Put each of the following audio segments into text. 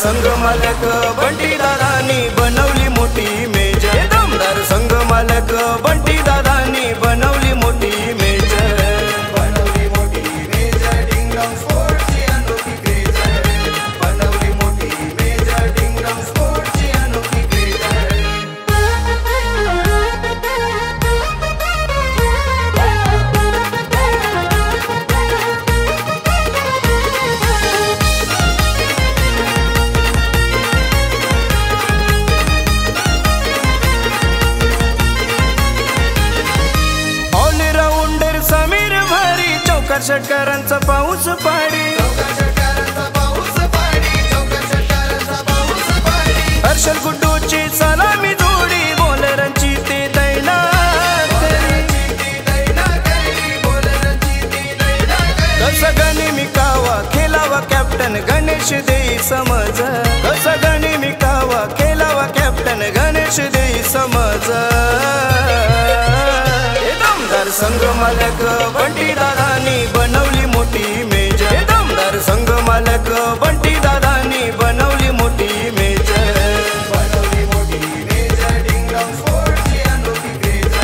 संघ मालक बंटी दादानी बनवली मोठी मेज। दमदार संघ मालक बंटी दादानी बनवली मोठी मेज। बनवली मोठी मेज डिंगडॉंग स्पोर्ट्सची अनोखी क्रेज। बनवली मोठी मेज डिंगडॉंग स्पोर्ट्सची अनोखी क्रेज। षटकारांचा पाऊस पाडी। हर्षल गुड्डूची सलामी जोडी बॉलरांची ते तैनात कसा गणी मिकावा खेळावा कॅप्टन गणेश देई समज। कसा गणी मिकावा खेळावा कॅप्टन गणेश देई समज। दमदार संघ मालक बंटी दादानी बनवली मोठी मेज। दमदार संघ मालक बंटी दादानी बनवली मोठी मेज। बनवली मोठी मेज डिंगडॉंग स्पोर्ट्सची अनोखी क्रेज।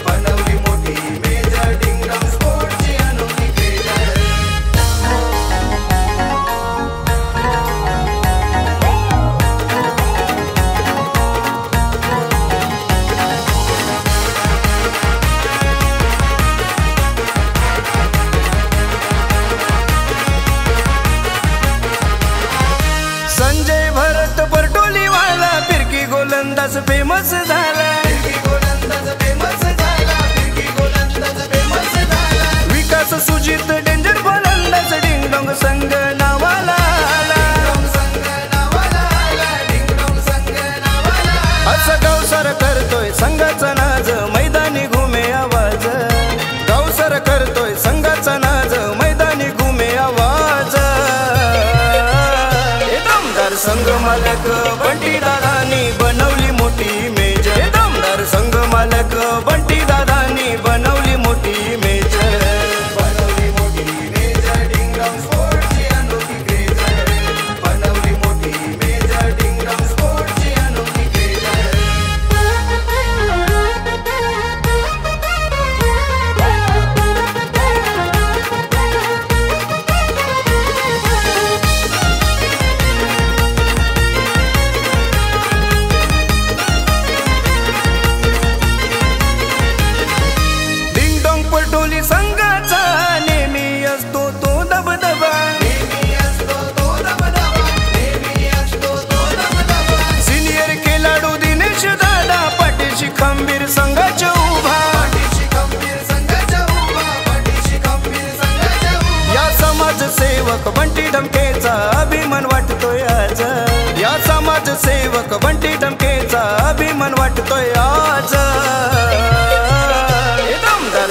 बनवली मोठी मेज डिंगडॉंग स्पोर्ट्सची अनोखी क्रेज। संजय भरत परटोली वाला फिरकी गोलंदाज फेमस झाला। विकास सुजित डेंजर गोलंदाज डिंगडॉंग संघ नावाला आला। असं गावसर करतोय संघाचा नाज मैदानी घुमे आवाज। गावसर करतोय संघाचा नाज मैदानी घुमे आवाज। संघ मालक बंटी दादानी बनवली मोठी मेज। दमदार संघ मालक बंटी दादानी बनवली मोठी मेज। बनवली मोठी मेज डिंगडॉंग स्पोर्ट्सची अनोखी क्रेज। बनवली मोठी मेज डिंगडॉंग स्पोर्ट्सची अनोखी क्रेज। संघाचा नेहमी असतो तो दबदबा। सिनियर खेळाडू दिनेश दादा पाठीशी खंबीर संघाच्या उभा। या समाजसेवक बंटी डमकेचा अभिमान वाटतोय आज। या समाजसेवक बंटी डमकेचा अभिमान वाटतोय आज।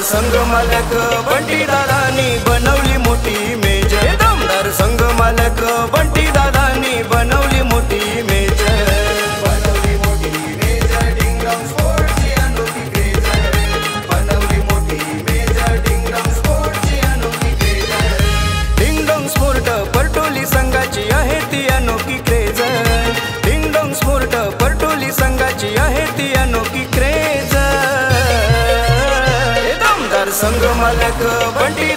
संघ मालक बंटी दादानी बनवली मोठी मेज। दमदार संघ मालक बंटी दादानी बनवली मोठी मेज। बनवली मोठी मेज डिंगडॉंग स्पोर्ट्सची अनोखी क्रेज। बनवली मोठी मेज डिंगडॉंग स्पोर्ट्सची अनोखी क्रेज। डिंगडॉंग स्पोर्ट परटोली संघाची आहे ती अनोखी क्रेज। डिंगडॉंग स्पोर्ट परटोली संघाची आहे ती अनोखी क्रेज। संघ मालक बंटी